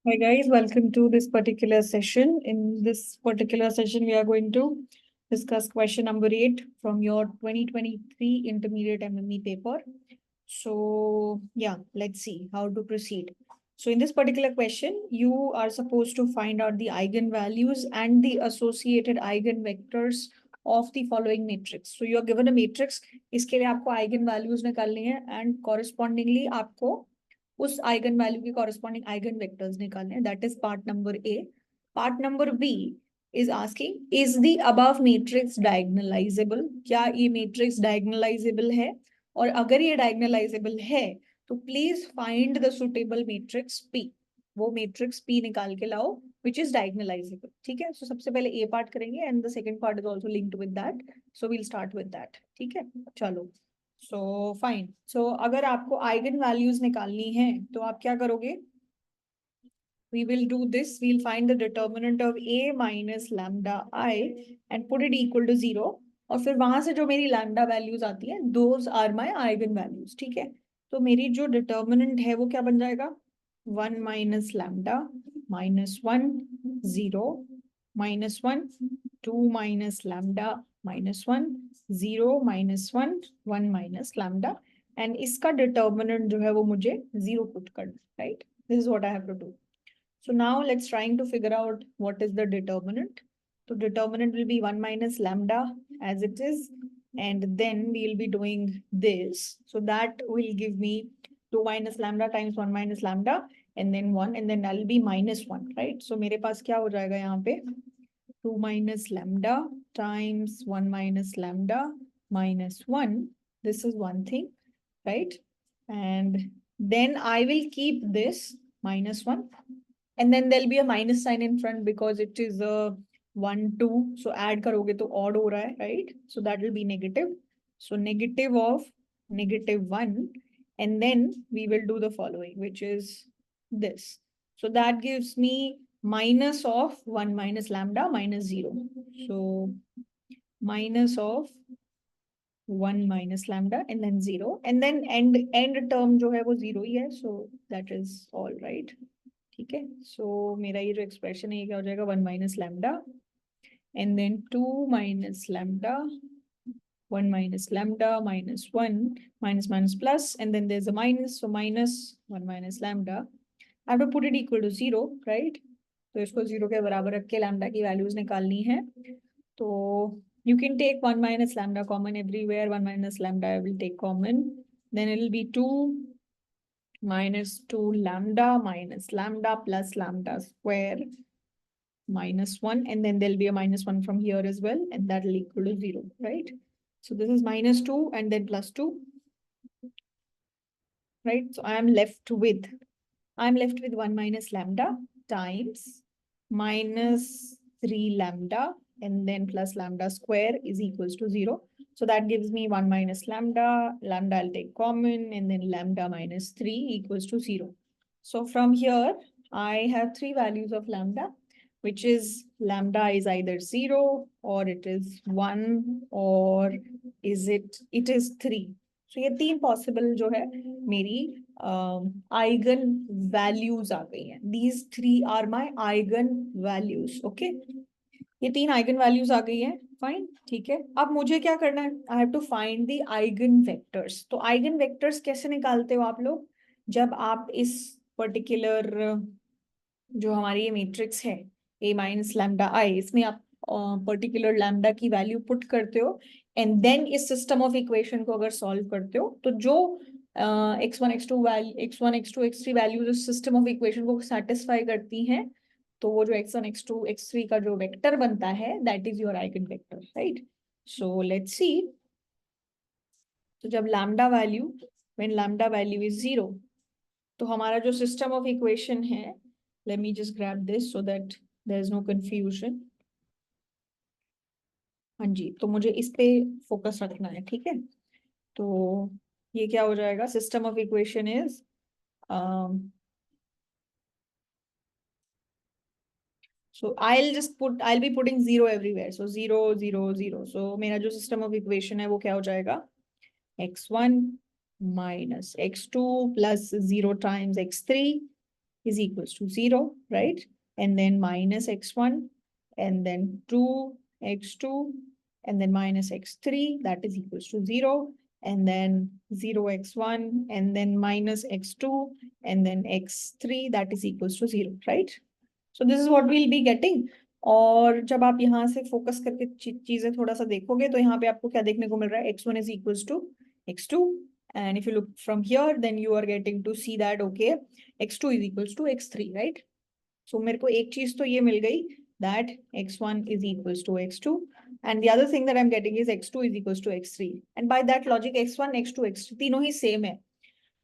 Hi guys, welcome to this particular session. In this particular session, we are going to discuss question number 8 from your 2023 intermediate MME paper. So yeah, let's see how to proceed. So in this particular question, you are supposed to find out the eigenvalues and the associated eigenvectors of the following matrix. So you are given a matrix, इसके लिए आपको eigenvalues निकालनी है and correspondingly आपको उस eigenvalue की corresponding eigenvectors निकालने हैं. That is part number A. Part number B is asking is the above matrix diagonalizable. क्या ये मैट्रिक्स डायगोनलाइजेबल है, और अगर ये डायगोनलाइजेबल है तो please find the suitable matrix P. वो मैट्रिक्स पी निकाल के लाओ विच इज डायगोनलाइजेबल. ठीक है, सो सबसे पहले ए पार्ट करेंगे and the second part is also linked with that. So we'll start with that. ठीक है, चलो. So fine. सो अगर आपको आइगन वैल्यूज निकालनी है तो आप क्या करोगे? We will do this. We'll find the determinant of a minus lambda I and put it equal to 0. और फिर वहां से जो मेरी लैम्डा वैल्यूज आती है those are my eigenvalues. ठीक है, तो मेरी जो डिटर्मिनेंट है वो क्या बन जाएगा? 1 minus lambda -1 0 -1 2 minus lambda -1 0 -1 1 minus lambda. And इसका डिटर्मिनेंट जो है वो मुझे 0 पुट करना. Right, this is what I have to do. So now let's trying to figure out what is the determinant. So determinant will be 1 minus lambda as it is, and then we'll be doing this. So that will give me 2 minus lambda times 1 minus lambda, and then 1, and then that'll be -1, right? So मेरे पास क्या हो जाएगा यहाँ पे? 2 minus lambda times 1 minus lambda minus 1. This is one thing, right? And then I will keep this -1. And then there'll be a minus sign in front because it is a 1 2. So add करोगे तो odd हो रहा है, right? So that will be negative. So negative of -1, and then we will do the following, which is this. So that gives me minus of 1 minus lambda minus 0. So minus of 1 minus lambda and then 0, and then end term जो है वो 0 ही है. So that is all right. ठीक है, सो मेरा ये जो expression है ये क्या हो जाएगा? 1 minus lambda and then 2 minus lambda 1 minus lambda minus 1 minus minus plus, and then there's a minus, so minus 1 minus lambda. I have to put it equal to 0, right? तो इसको 0 के बराबर रख के लैम्डा की वैल्यूज निकालनी है. तो you can take 1 minus lambda common everywhere. 1 minus lambda I will take common, then it will be 2 minus 2 lambda minus lambda plus lambda square -1, and then there'll be a -1 from here as well, and that will equal to 0, right? So this is -2 and then +2, right? So I'm left with 1 minus lambda times -3 lambda and then plus lambda square is equals to 0. So that gives me 1 minus lambda, I'll take common, and then lambda minus 3 equals to 0. So from here, I have 3 values of lambda, which is lambda is either 0 or it is 1 or it is 3. So ये 3 possible जो है मेरी eigen values आ गई हैं. These 3 are my eigen values. Okay, ये 3 eigen values आ गई हैं. Fine, ठीक है. अब मुझे क्या करना है? I have to find the eigenvectors. तो आइगन वेक्टर्स कैसे निकालते हो आप लोग? जब आप इस पर्टिकुलर जो हमारी ये मैट्रिक्स है a माइनस लैम्डा आई, इसमें आप पर्टिकुलर लैम्डा की वैल्यू पुट करते हो एंड देन इस सिस्टम ऑफ इक्वेशन को अगर सॉल्व करते हो तो जो x1 x2 x1 x2 x3 values उस सिस्टम ऑफ इक्वेशन को सेटिस्फाई करती हैं, तो वो जो x1 x2 x3 का जो वेक्टर बनता है that is your eigen vector, right? So let's see. तो जब lambda value when lambda value is 0, तो हमारा जो सिस्टम ऑफ इक्वेशन है, let me just grab this so that there is no confusion. हाँ जी, तो मुझे इस पे फोकस रखना है. ठीक है, तो ये क्या हो जाएगा? System of equation is so I'll be putting 0 everywhere. So 0 0 0. So मेरा जो सिस्टम ऑफ इक्वेशन है वो क्या हो जाएगा? x1 minus x2 plus 0 times x3 is equals to 0, right? And then minus x1, and then 2x2, and then minus x3, that is equals to 0, and then 0x1, and then minus x2, and then x3, that is equals to 0, right? So this is what we'll be getting. और जब आप यहाँ से focus करके चीजें थोड़ा सा देखोगे तो यहाँ पे आपको क्या देखने को मिल रहा है, x1 is equals to x2, and if you look from here then you are getting to see that okay, x2 is equals to x3, right? So मेरे को एक चीज तो ये मिल गई that x1 is equals to x2, and the other thing that I'm getting is x2 is equals to x3, and by that logic x1 x2 x3 तीनों ही same है।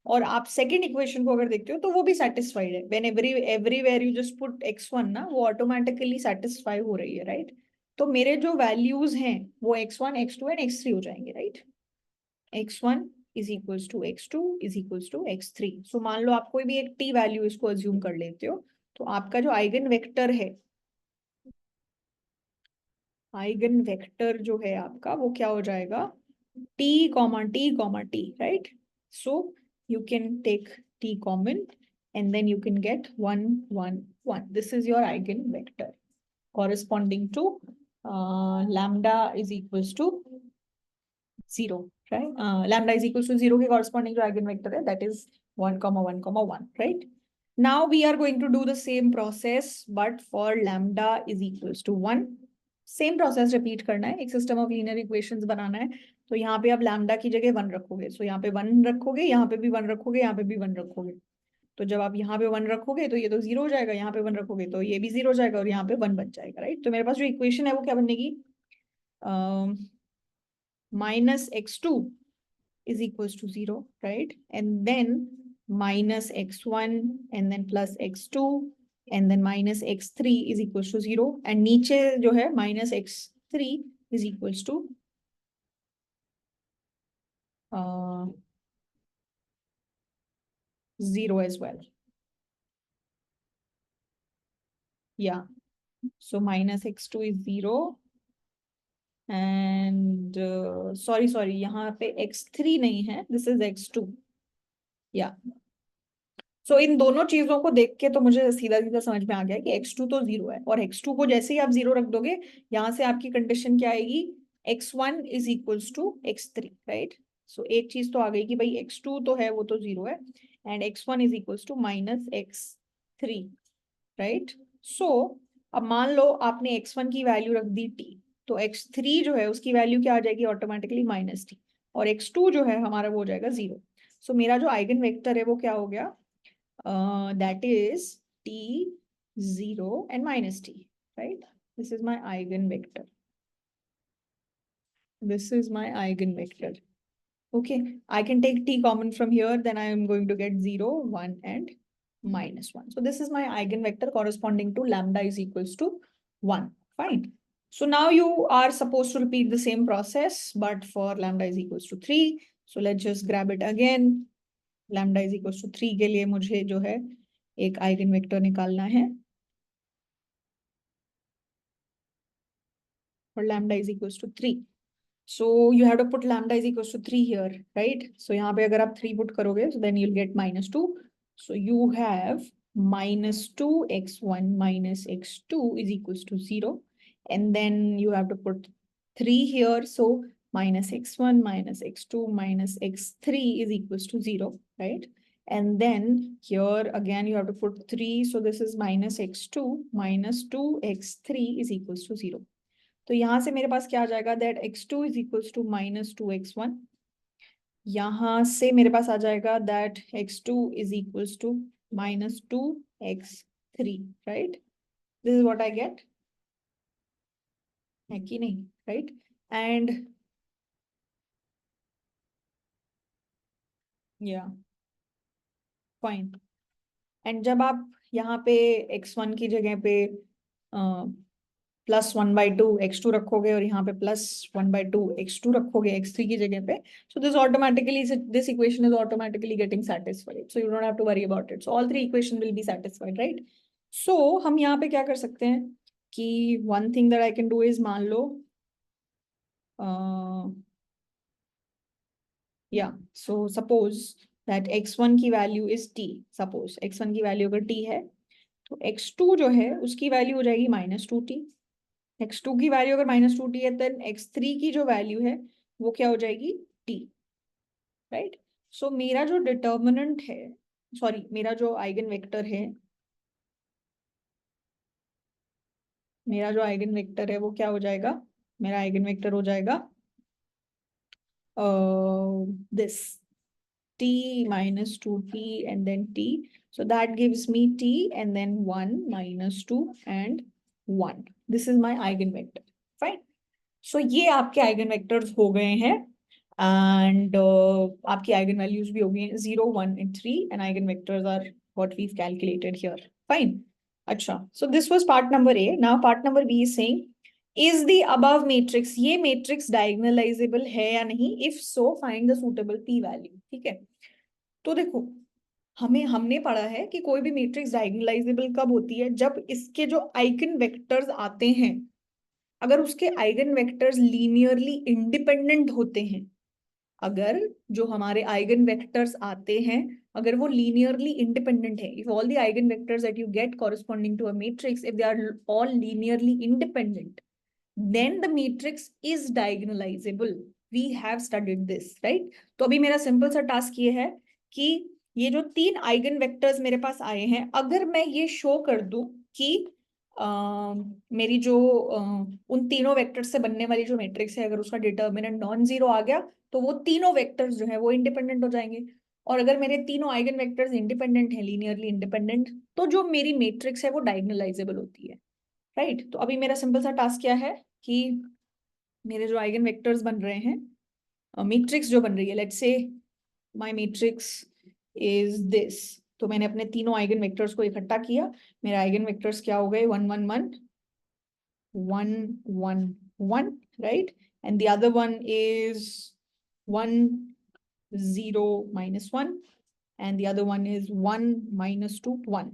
और आप सेकेंड इक्वेशन को अगर देखते हो तो वो भी सेटिस्फाइड है, when everywhere you just put x1 ना, वो ऑटोमेटिकली सेटिस्फाई हो रही है, राइट? तो मेरे जो वैल्यूज हैं वो x1 x2 एंड x3 हो जाएंगे, right? x1 is equals to x2 is equals to x3। सो मान लो आप कोई भी एक t वैल्यू इसको अज्यूम कर लेते हो, तो आपका जो आइगन वेक्टर है, आइगन वेक्टर जो है आपका वो क्या हो जाएगा, t comma t comma t, right? So you can take t common and then you can get 1 1 1, this is your eigenvector corresponding to lambda is equals to 0, right? Lambda is equals to 0 के corresponding जो eigenvector है, that is 1 comma 1 comma 1, right? Now we are going to do the same process but for lambda is equals to 1। Same process repeat करना है, एक system of linear equations बनाना है। तो यहाँ पे आप लैम्डा की जगह 1 रखोगे, सो यहाँ पे 1 रखोगे, यहाँ पे भी 1 रखोगे, यहाँ पे भी 1 रखोगे। तो जब आप यहाँ पे 1 रखोगे तो ये तो 0 हो जाएगा, यहाँ पे 1 रखोगे तो ये भी 0 हो जाएगा और यहाँ पे 1 बन जाएगा, राइट? तो मेरे पास जो इक्वेशन है वो क्या बनेगी, minus x2 is equals to 0, right? And then minus x1 and then plus x2 and then minus x3 is equals to 0, and नीचे जो है minus x3 is equals to 0 as well. Yeah, so minus x2 is 0 and sorry यहाँ पे x3 नहीं है, this is x2। yeah, सो इन दोनों चीजों को देख के तो मुझे सीधा सीधा समझ में आ गया कि x2 तो 0 है, और x2 को जैसे ही आप 0 रख दोगे यहाँ से आपकी कंडीशन क्या आएगी, x1 is equals to x3, right? So एक चीज तो आ गई कि भाई x2 तो है वो तो 0 है and x1 is equals to minus x3, right? So अब मान लो आपने x1 की वैल्यू रख दी t, तो x3 जो है उसकी वैल्यू क्या आ जाएगी ऑटोमेटिकली माइनस t, और x2 जो है हमारा वो हो जाएगा 0। सो मेरा जो आइगन वेक्टर है वो क्या हो गया, that is t0 and minus t, right? This is my eigenvector. This is my eigenvector. Okay, I can take t common from here, then I am going to get 0, 1 and minus 1. So this is my eigenvector corresponding to lambda is equals to 1. Fine. So now you are supposed to repeat the same process, but for lambda is equals to 3. So let's just grab it again. Lambda is equals to 3 के लिए मुझे जो है एक eigen vector निकालना है, और lambda is equals to 3। So you have to put lambda is equals to 3 here, right? So यहाँ पे अगर आप 3 पुट करोगे so then you will get -2। So you have -2x1 minus x2 is equals to 0, and then you have to put 3 here, so minus x1 minus x2 minus x3 is equals to 0, right? And then here again you have to put 3, so this is minus x2 minus 2x3 is equals to 0। तो यहाँ से मेरे पास क्या आ जाएगा, that x2 is equals to minus 2x1। यहाँ से मेरे पास आ जाएगा that x2 is equals to minus 2x3, right? This is what I get, है कि नहीं, right? And yeah, fine। And जब आप यहाँ पे x1 की जगह पे +1/2 x2 रखोगे और यहाँ पे +1/2 x2 रखोगे x3 की जगह पे, so this automatically, this equation is automatically getting satisfied, so you don't have to worry about it, so all three equation will be satisfied, right? So हम यहाँ पे क्या कर सकते हैं कि one thing that I can do is मान लो yeah, so suppose that x1 की value is t। Suppose x1 की वैल्यू अगर t है तो x2 जो है उसकी वैल्यू हो जाएगी -2t। x2 की वैल्यू अगर -2t है देन x3 की जो वैल्यू है वो क्या हो जाएगी t, राइट। सो मेरा जो डिटर्मिनेंट है, सॉरी मेरा जो आइगन वेक्टर है, मेरा जो आइगन वेक्टर है वो क्या हो जाएगा, मेरा आइगन वेक्टर हो जाएगा this t -2t and then t, so that gives me t and then 1 -2 and 1. This is my eigenvector. Fine. So ये आपके आइगन वेक्टर्स हो गए हैं एंड आपकी आइगन वैल्यूज भी हो गई हैं 0 1 and 3 and eigen vectors are what we calculated here. Fine. अच्छा, so this was part number A. Now part number B is saying is the above matrix, ये मैट्रिक्स डायगोनलाइजेबल है या नहीं, if so find the suitable P value. ठीक है, तो देखो हमने पढ़ा है कि कोई भी मैट्रिक्स डायगोनलाइजेबल कब होती है, जब इसके जो आइगन वेक्टर्स आते हैं अगर उसके आइगन वेक्टर्स लीनियरली इंडिपेंडेंट होते हैं, अगर जो हमारे आइगन वेक्टर्स आते हैं अगर वो लीनियरली इंडिपेंडेंट है, if all the eigenvectors that you get corresponding to a matrix if they are all linearly independent then the matrix is diagonalizable. We have studied this, right? तो अभी मेरा simple सा task ये है कि ये जो 3 आइगन वेक्टर्स मेरे पास आए हैं अगर मैं ये शो कर दूं कि मेरी जो उन तीनों वेक्टर्स से बनने वाली जो मैट्रिक्स है अगर उसका डिटर्मिनेंट नॉन जीरो आ गया तो वो तीनों वेक्टर्स जो है वो इंडिपेंडेंट हो जाएंगे। और अगर मेरे तीनों आइगन वेक्टर्स इंडिपेंडेंट है, लीनियरली इंडिपेंडेंट, तो जो मेरी मैट्रिक्स है वो डायगोनलाइजेबल होती है, राइट। तो अभी मेरा सिंपल सा टास्क क्या है कि मेरे जो आइगन वेक्टर्स बन रहे हैं, मैट्रिक्स जो बन रही है, let's say my matrix is this, तो मैंने अपने तीनों आइगन वेक्टर्स को इकट्ठा किया, मेरे आइगन वेक्टर्स क्या हो गए 1 1 1 1 1 1, right, and the other one is 1 0 -1 and the other one is 1 -2 1।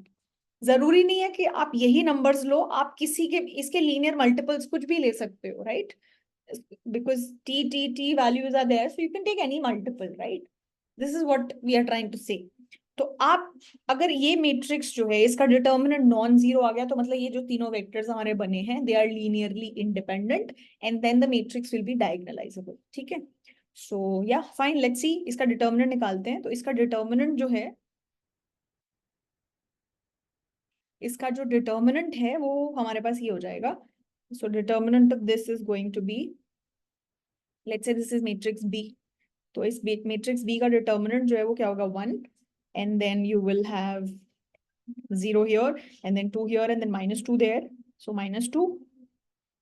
जरूरी नहीं है कि आप यही नंबर्स लो, आप किसी के इसके लीनियर मल्टीपल्स कुछ भी ले सकते हो, right, because t values are there, so you can take any multiple, right? This is what we are trying to say. तो आप अगर ये मैट्रिक्स जो है इसका डिटर्मिनेंट नॉन जीरो आ गया तो मतलब ये जो तीनों वेक्टर्स हमारे बने हैं they are linearly independent and then the matrix will be diagonalizable. ठीक है, सो या फाइन, लेट्स सी इसका डिटर्मिनेंट निकालते हैं। तो इसका डिटर्मिनेंट जो है, इसका जो डिटर्मिनेंट है वो हमारे पास ये हो जाएगा। So determinant of this is going to be, let's say this is matrix B, तो इस मैट्रिक्स बी का डिटर्मिनेंट जो है वो क्या होगा 1 and then you will have 0 here and then 2 here and then -2 there, so -2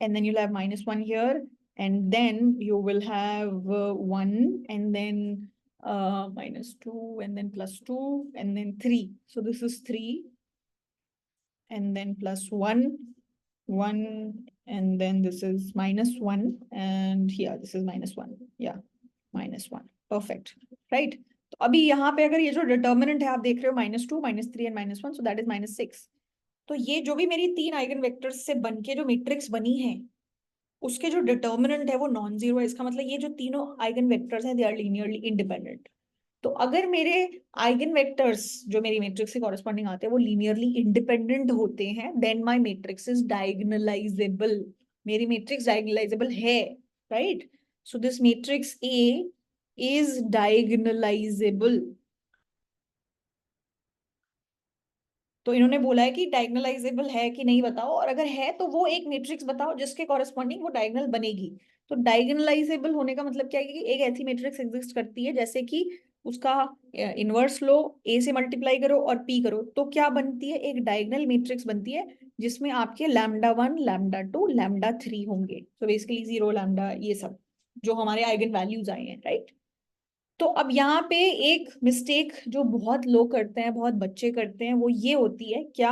and then you'll have -1 here and then you will have 1 and then -2 and then +2 and then 3, so this is 3 and then +1 1 and then this is -1 and here this is -1, yeah, -1, perfect, right। तो अभी यहाँ पे अगर ये जो determinant है आप देख रहे हो -2 -3 एंड -1, सो दैट इज -6। तो ये जो भी मेरी 3 आइगन वेक्टर्स से बनके जो मैट्रिक्स बनी है उसके जो डिटर्मिनेंट है वो नॉन जीरो है, इसका मतलब ये जो तीनों आइगन वेक्टर्स हैं दे आर लीनियरली इंडिपेंडेंट। तो अगर मेरे आइगन वेक्टर्स जो मेरी मैट्रिक्स से कॉरेस्पॉन्डिंग आते हैं वो लीनियरली इंडिपेंडेंट होते हैं then my matrix is diagonalizable, मेरी मैट्रिक्स डायगोनलाइजेबल है, right. So this matrix A is diagonalizable। तो इन्होंने बोला है कि डायगोनलाइजेबल है कि नहीं बताओ, और अगर है तो वो एक मैट्रिक्स बताओ जिसके कॉरेस्पॉन्डिंग वो डायगोनल बनेगी। तो डायगोनलाइजेबल होने का मतलब क्या है कि एक ऐसी मैट्रिक्स एग्जिस्ट करती है जैसे कि उसका इनवर्स लो, ए से मल्टीप्लाई करो और पी करो तो क्या बनती है, एक डायगोनल मैट्रिक्स बनती है जिसमें आपके λ1 λ2 λ3 होंगे। तो बेसिकली 0 λ ये सब जो हमारे आइगन वैल्यूज आए हैं, राइट। तो अब यहाँ पे एक मिस्टेक जो बहुत लोग करते हैं, बहुत बच्चे करते हैं, वो ये होती है क्या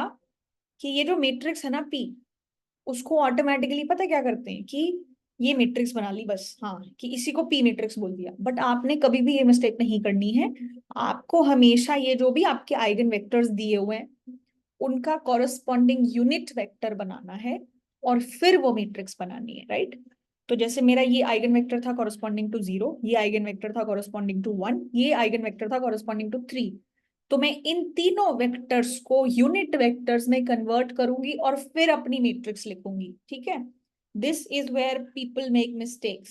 कि ये जो मैट्रिक्स है ना पी, उसको ऑटोमेटिकली पता क्या करते हैं कि ये मैट्रिक्स बना ली बस, हाँ, कि इसी को पी मैट्रिक्स बोल दिया। बट आपने कभी भी ये मिस्टेक नहीं करनी है, आपको हमेशा ये जो भी आपके आइगन वेक्टर्स दिए हुए हैं उनका कॉरेस्पॉन्डिंग यूनिट वेक्टर बनाना है और फिर वो मैट्रिक्स बनानी है, राइट। तो जैसे मेरा ये आइगन वेक्टर था कॉरेस्पॉन्डिंग टू 0, ये आइगन वेक्टर था कॉरेस्पॉन्डिंग टू 1, ये आइगन वेक्टर था कॉरेस्पॉन्डिंग टू 3। तो मैं इन तीनों वेक्टर्स को यूनिट वेक्टर्स में कन्वर्ट करूंगी और फिर अपनी मैट्रिक्स लिखूंगी, ठीक है। This is where people make mistakes.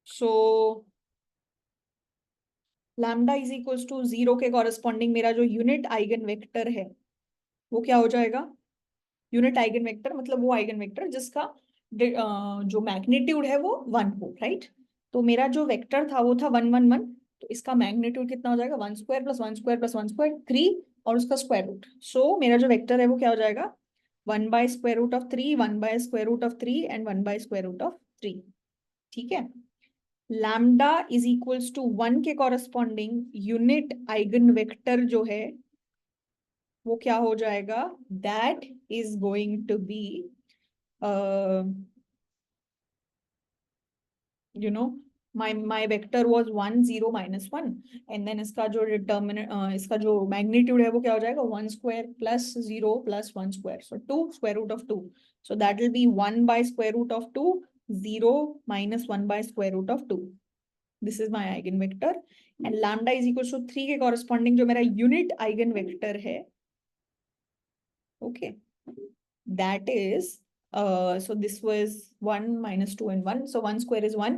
So lambda is equals to 0 के कॉरेस्पॉन्डिंग मेरा जो यूनिट आइगन वेक्टर है वो क्या हो जाएगा? यूनिट आइगन वेक्टर मतलब वो आइगन वेक्टर जिसका जो मैग्नीट्यूड है वो 1 हो, राइट। तो मेरा जो वेक्टर था वो था 1 1 1। तो इसका मैग्नीट्यूड कितना हो जाएगा? 1 square plus 1 square plus 1 square 3, और उसका स्क्वायर रूट। सो मेरा जो वेक्टर है वो क्या हो जाएगा? 1/√3, 1/√3 एंड 1/√3। ठीक है। लैम्डा इज इक्वल्स टू 1 के कॉरेस्पॉन्डिंग यूनिट आइगन वेक्टर जो है वो क्या हो जाएगा? That is going to be you know my vector was 1 0 -1, and then इसका जो डिटर्मिनेंट इसका जो मैग्नीट्यूड है वो क्या हो जाएगा? 1 square plus 0 plus 1 square, so 2 square root of 2। So that will be 1/√2, 0 - 1/√2। This is my eigenvector. And lambda is equal to 3 के कॉरेस्पॉन्डिंग जो मेरा यूनिट आइगन वेक्टर है, okay, that is so this was 1 - 2 and 1, so 1 square is 1,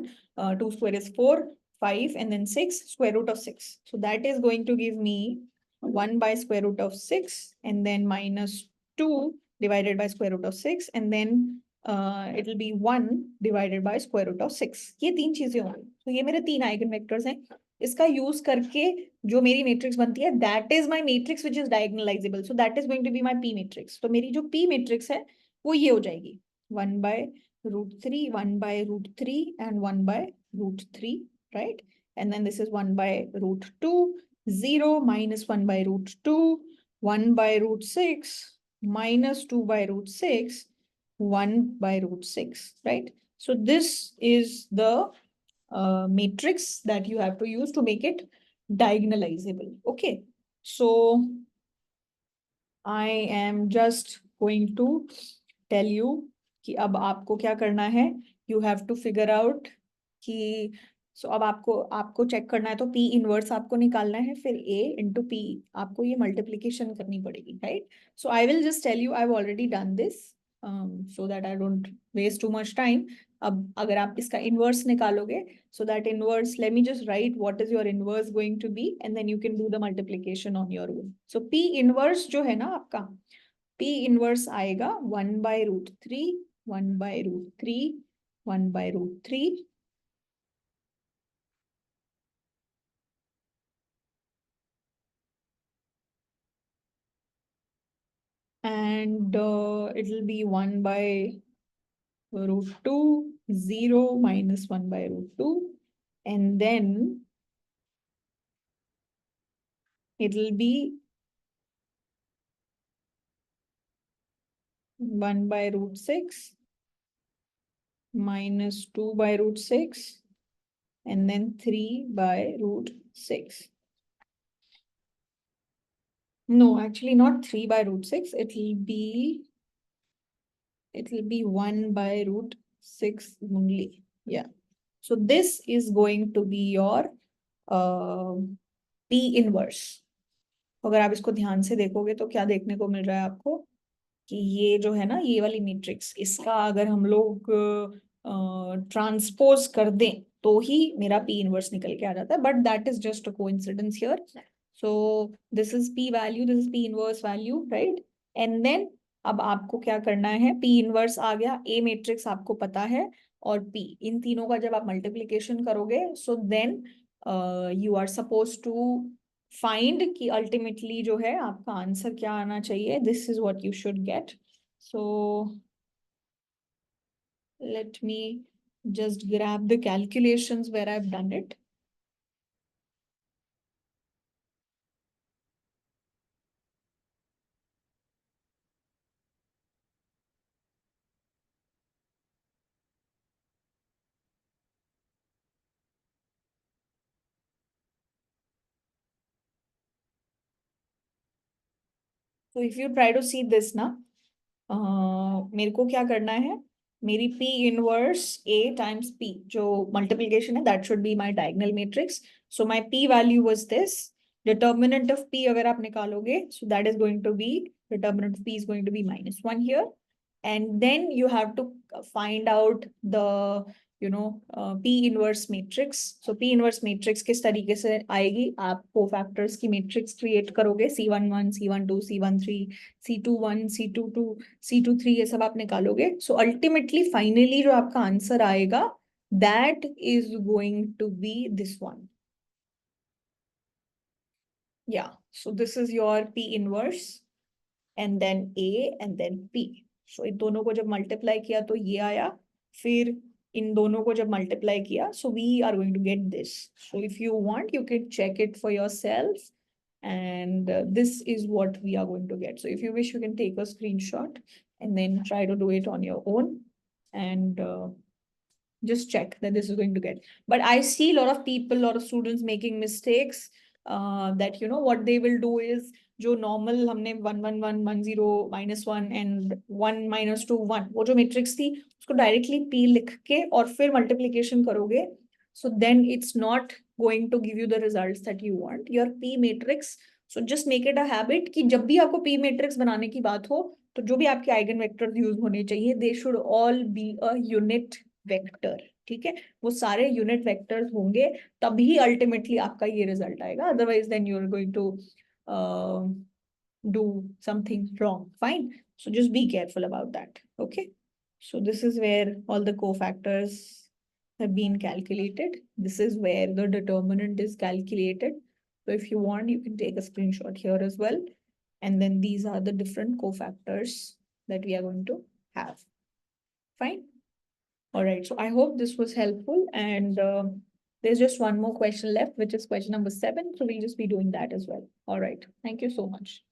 2 square is 4, 5, and then 6, square root of 6. So that is going to give me 1 by square root of 6, and then minus 2 divided by square root of 6, and then it will be 1 divided by square root of 6. ये तीन चीजें होंगी। तो ये मेरे तीन eigen vectors हैं। इसका यूज करके जो मेरी मैट्रिक्स बनती है that is my matrix which is diagonalizable, so that is going to be my P matrix. तो मेरी जो पी मैट्रिक्स है वो ये हो जाएगी 1/√3, 1/√3 and 1/√3, right. And then this is 1/√2, 0 - 1/√2, 1/√6 -2/√6, 1/√6, right? So this is the matrix that you have to use to make it diagonalizable. Okay, so I am just going to tell you कि अब आपको क्या करना है। You have to figure out कि अब आपको आपको चेक करना है, तो P इनवर्स आपको निकालना है, फिर A into P आपको ये मल्टीप्लीकेशन करनी पड़ेगी, right. So I will just tell you, I have already done this so that I don't waste too much time. अब अगर आप इसका इनवर्स निकालोगे, so that inverse, let me just write what is your inverse going to be, and then you can do the multiplication on your own. So P inverse जो है ना आपका, P inverse आएगा 1/√3, 1/√3, 1/√3, and it will be 1/√2, 0 - 1/√2, and then it will be 1/√6 -2/√6, and then 3/√6. No, actually not 3/√6. It will be 1/√6 only. Yeah. So this is going to be your P inverse. अगर आप इसको ध्यान से देखोगे तो क्या देखने को मिल रहा है आपको कि ये जो है ना, ये वाली मैट्रिक्स, इसका अगर हम लोग ट्रांसपोज कर दें तो ही मेरा P इनवर्स निकल के आ जाता है, but that is just a coincidence here. So this is P value, this is P inverse value, right. And then अब आपको क्या करना है, P इनवर्स आ गया, A मैट्रिक्स आपको पता है, और P, इन तीनों का जब आप मल्टीप्लीकेशन करोगे, so then you are suppose to find कि अल्टीमेटली जो है आपका आंसर क्या आना चाहिए। This is what you should get. So let me just grab the calculations where I've done it. So if you try to see this ना, मेरे को क्या करना है, मेरी P inverse A times P जो multiplication है that should be my diagonal matrix. So my P value was this. Determinant of P अगर आप निकालोगे, so that is going to be, determinant of P is going to be -1 here. And then you have to find out the P inverse matrix. So P inverse matrix किस तरीके से आएगी, आप cofactors की matrix create करोगे, C11, C12, C13, C21, C22, C23 ये सब आप निकालोगे. So ultimately finally जो आपका आंसर आएगा, that is going to be this one. Yeah, so this is your P inverse and then A and then P. So इन दोनों को जब मल्टीप्लाई किया तो ये आया, फिर इन दोनों को जब मल्टीप्लाई किया, so we are going to get this. So if you want, you can check it for yourself, and this is what we are going to get. So if you wish, you can take a screenshot and then try to do it on your own, and just check that this is going to get. But I see a lot of people, a lot of students making mistakes, that what they will do is जो normal हमने 1 1 1 1 0 -1 and 1 -2 1 वो जो matrix थी उसको directly P लिख के और फिर मल्टीप्लिकेशन करोगे, so then it's not going to give you the results that you want. Your P matrix, so just make it a habit कि जब भी आपको P matrix बनाने की बात हो तो जो भी आपके आइगन वेक्टर्स यूज होने चाहिए, they should all be a unit vector. ठीक है, वो सारे यूनिट वेक्टर्स होंगे तभी अल्टीमेटली आपका ये रिजल्ट आएगा, otherwise then you are going to do something wrong. Fine, so just be careful about that. Okay, so this is where all the cofactors have been calculated. This is where the determinant is calculated. So if you want, you can take a screenshot here as well, and then these are the different cofactors that we are going to have. Fine. All right, so I hope this was helpful, and there's just one more question left, which is question number 7. So we'll just be doing that as well. All right, thank you so much.